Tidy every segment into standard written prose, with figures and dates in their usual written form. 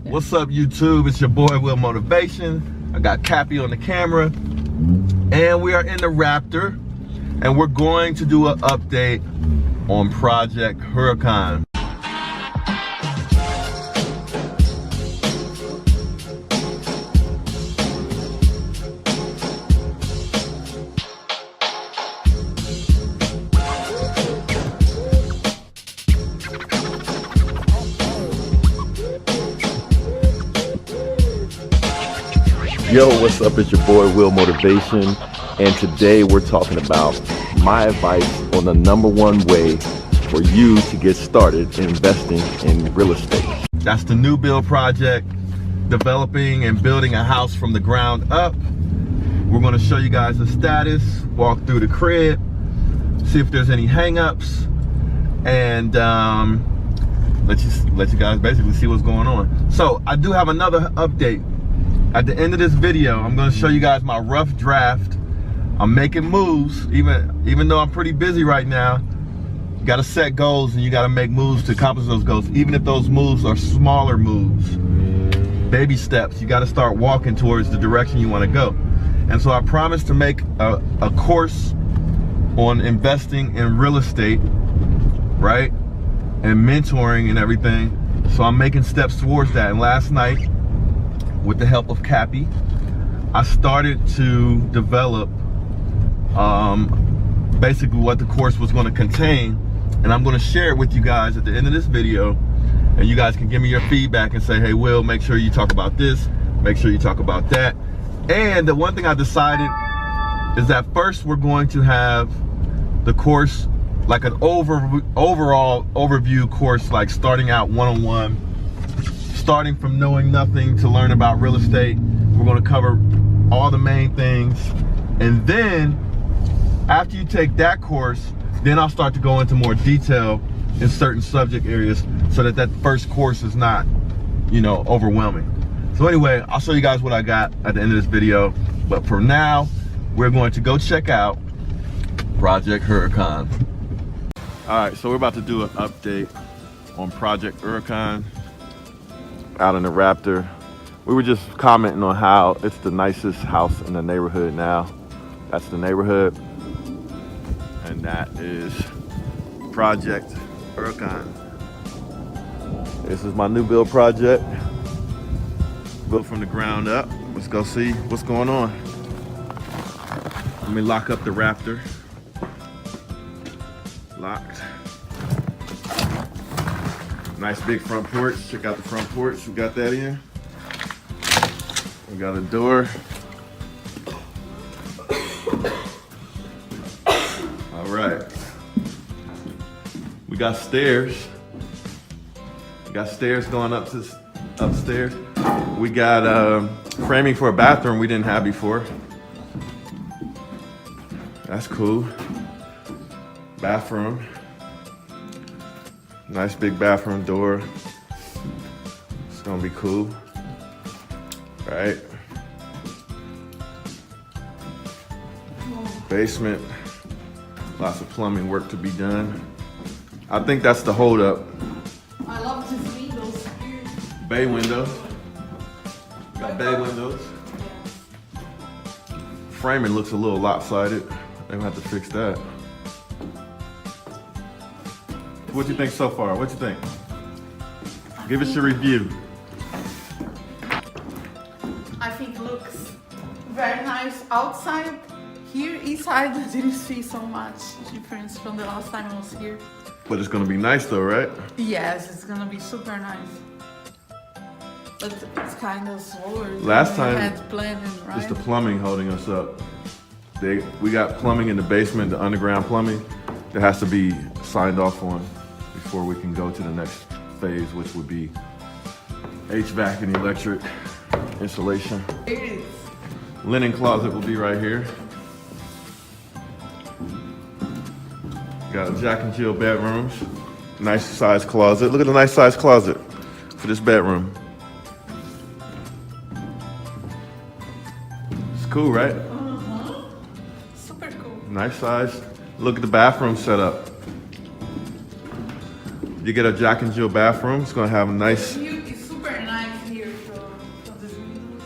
What's up, YouTube? It's your boy Will Motivation. I got Cappy on the camera, and we are in the Raptor, and we're going to do an update on Project Huracan. Yo, what's up? It's your boy Will Motivation, and today we're talking about my advice on the #1 way for you to get started investing in real estate. That's the new build project, developing and building a house from the ground up. We're going to show you guys the status, walk through the crib, see if there's any hang-ups, and let you guys basically see what's going on. So I do have another update. At the end of this video, I'm going to show you guys my rough draft. I'm making moves, even though I'm pretty busy right now. You got to set goals and you got to make moves to accomplish those goals, even if those moves are smaller moves, baby steps. You got to start walking towards the direction you want to go. And so I promised to make a course on investing in real estate, right? And mentoring and everything. So I'm making steps towards that. And last night, with the help of Cappy, I started to develop basically what the course was going to contain, and I'm going to share it with you guys at the end of this video, and you guys can give me your feedback and say, hey Will, make sure you talk about this, make sure you talk about that. And the one thing I decided is that first we're going to have the course like an overall overview course, like starting out one-on-one, starting from knowing nothing to learn about real estate. We're going to cover all the main things, and then after you take that course, then I'll start to go into more detail in certain subject areas, so that that first course is not, you know, overwhelming. So anyway, I'll show you guys what I got at the end of this video, but for now we're going to go check out Project Huracan. All right, so we're about to do an update on Project Huracan out in the Raptor. We were just commenting on how it's the nicest house in the neighborhood now. That's the neighborhood, and that is Project Huracan. This is my new build project, built from the ground up. Let's go see what's going on. Let me lock up the Raptor. Locked. Nice big front porch. Check out the front porch. We got that in. We got a door. All right. We got stairs. We got stairs going up to upstairs. We got framing for a bathroom we didn't have before. That's cool. Bathroom. Nice big bathroom door. It's gonna be cool, right? Basement. Lots of plumbing work to be done. I think that's the hold up. I love these windows here. Bay windows. Got bay windows. Framing looks a little lopsided. They're gonna have to fix that. What you think so far? What you think? Give us your review. I think it looks very nice outside. Here inside I didn't see so much difference from the last time I was here. But it's gonna be nice though, right? Yes, it's gonna be super nice. But it's kind of slower than Last we time, had planned, right? it's the plumbing holding us up. We got plumbing in the basement, the underground plumbing, that has to be signed off on before we can go to the next phase, which would be HVAC and electric installation. It is. Linen closet will be right here. Got a Jack and Jill bedrooms. Nice size closet. Look at the nice size closet for this bedroom. It's cool, right? Super cool. Nice size. Look at the bathroom setup. You get a Jack and Jill bathroom. It's gonna have a nice. The view is super nice here from this window.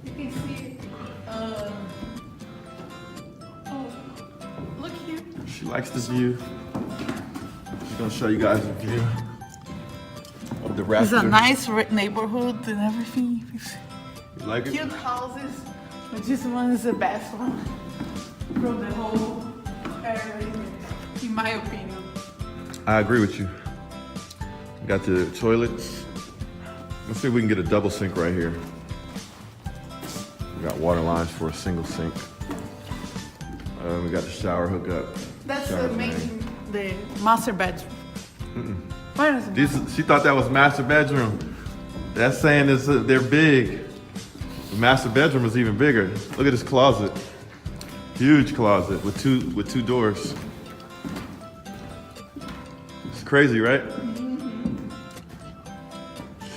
You can see. Oh, look here. She likes this view. She's gonna show you guys the view of the It's raptor. a nice neighborhood and everything. You like it? Cute houses, but this one is the best one from the whole area, in my opinion. I agree with you. Got the toilets. Let's see if we can get a double sink right here. We got water lines for a single sink. We got the shower hookup. That's Shower the master bedroom. Where is it? She thought that was master bedroom. That's saying they're big. The master bedroom is even bigger. Look at this closet. Huge closet with two doors. It's crazy, right?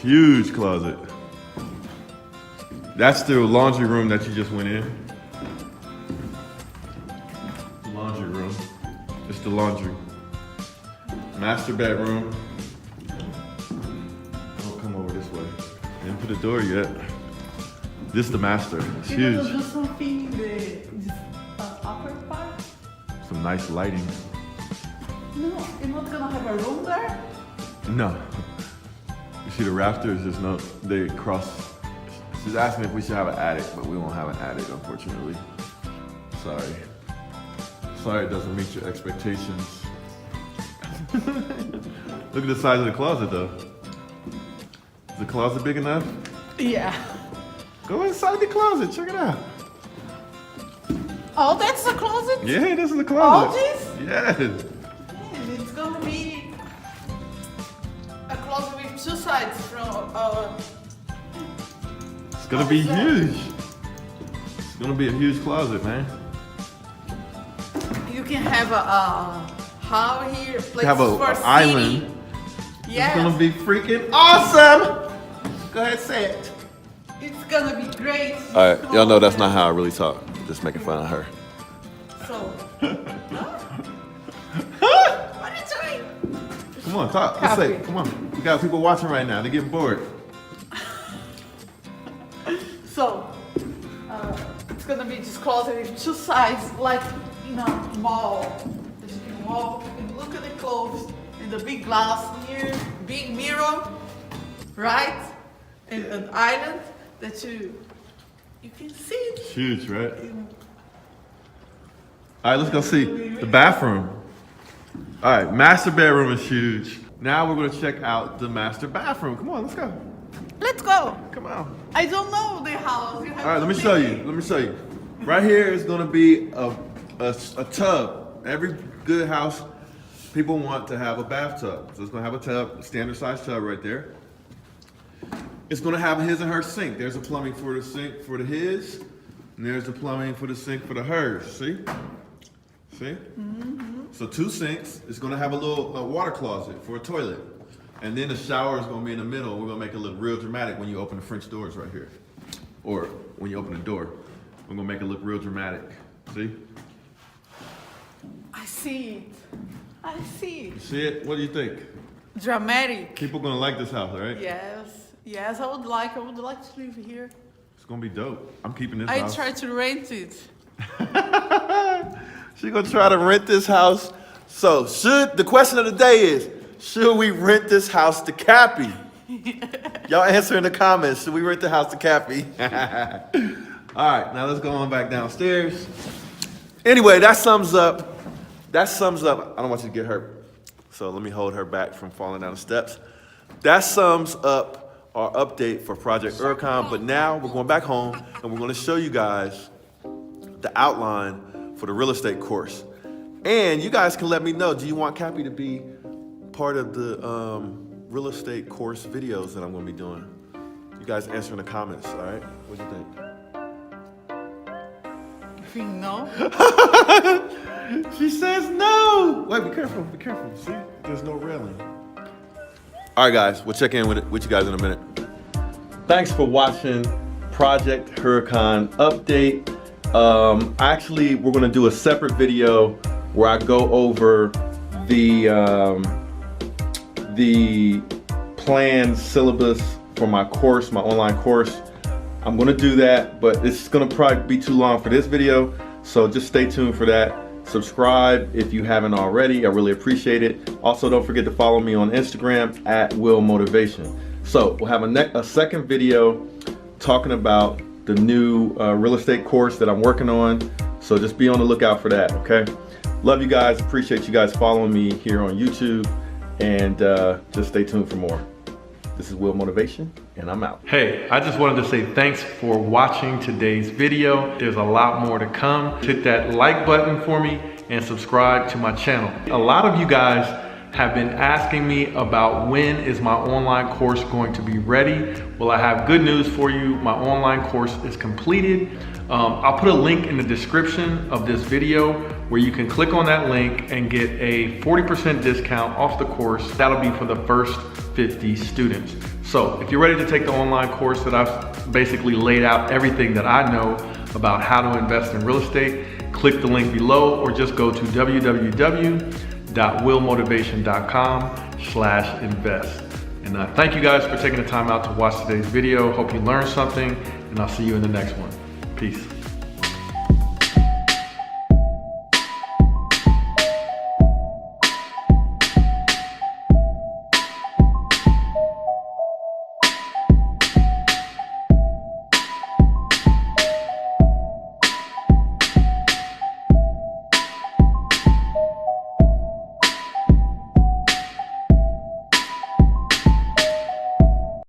Huge closet. That's the laundry room that you just went in. The laundry room. It's the laundry. Master bedroom. Don't come over this way. Didn't put a door yet. This is the master. It's You're huge. gonna do something in the upper part? Some nice lighting. No, you're not gonna have a room there? No. You see the rafters, they cross. She's asking if we should have an attic, but we won't have an attic, unfortunately. Sorry. Sorry it doesn't meet your expectations. Look at the size of the closet though. Is the closet big enough? Yeah. Go inside the closet, check it out. Oh, that's the closet? Yeah, this is the closet. All this? Yes. And it's gonna be a closet with two sides from It's gonna be huge. It's gonna be a huge closet, man. you can have a hall here, places Have a for island. sitting. Yeah. It's gonna be freaking awesome. Go ahead, say it. It's gonna be great. All right, y'all know that's not how I really talk. Just making fun of her. So. What are you doing? Come on, talk. Let's say, Copy. come on. We got people watching right now. They're getting bored. So, it's gonna be this closet with two sides, like in a mall. That you can walk and look at the clothes, and the big glass here, big mirror, right? And an island that you can see it. It's huge, right? All right, let's go see the bathroom. All right, master bedroom is huge. Now we're gonna check out the master bathroom. Come on, let's go. Let's go. Come on. I don't know the house. You have All right, to let me take show me. you. Let me show you. Right here is gonna be a tub. Every good house, people want to have a bathtub. So it's gonna have a tub, a standard size tub right there. It's gonna have his and her sink. There's a plumbing for the sink for the his, and there's the plumbing for the sink for the hers. See? See? So two sinks. It's gonna have a little water closet for a toilet. And then the shower is gonna be in the middle. We're gonna make it look real dramatic when you open the French doors right here. Or when you open the door. We're gonna make it look real dramatic. See? I see it. I see it. You see it? What do you think? Dramatic. People gonna like this house, right? Yes. Yes, I would like to live here. It's gonna be dope. I'm keeping this I house. try to rent it. She gonna try to rent this house. So the question of the day is, should we rent this house to Cappy? Y'all answer in the comments. Should we rent the house to Cappy? All right, now let's go on back downstairs. Anyway, that sums up. I don't want you to get hurt. So let me hold her back from falling down the steps. That sums up our update for Project Huracan. But now we're going back home and we're going to show you guys the outline for the real estate course. And you guys can let me know, do you want Cappy to be part of the real estate course videos that I'm gonna be doing? You guys answer in the comments, all right? What do you think? I think no. She says no. Wait, be careful, See, there's no railing. All right, guys, we'll check in with you guys in a minute. Thanks for watching Project Huracan update. Actually, we're gonna do a separate video where I go over the the planned syllabus for my course, my online course. I'm gonna do that, but it's gonna probably be too long for this video, so just stay tuned for that. Subscribe if you haven't already, I really appreciate it. Also, don't forget to follow me on Instagram at Will Motivation. So we'll have a second video talking about the new real estate course that I'm working on. So just be on the lookout for that, okay? Love you guys, appreciate you guys following me here on YouTube, and just stay tuned for more. This is Will Motivation, and I'm out. Hey, I just wanted to say thanks for watching today's video. There's a lot more to come. Hit that like button for me and subscribe to my channel. A lot of you guys have been asking me about when is my online course going to be ready. Well, I have good news for you. My online course is completed. I'll put a link in the description of this video where you can click on that link and get a 40% discount off the course. That'll be for the first 50 students. So if you're ready to take the online course that I've basically laid out everything that I know about how to invest in real estate, click the link below or just go to www.willmotivation.com/invest. And thank you guys for taking the time out to watch today's video. Hope you learned something, and I'll see you in the next one. Peace.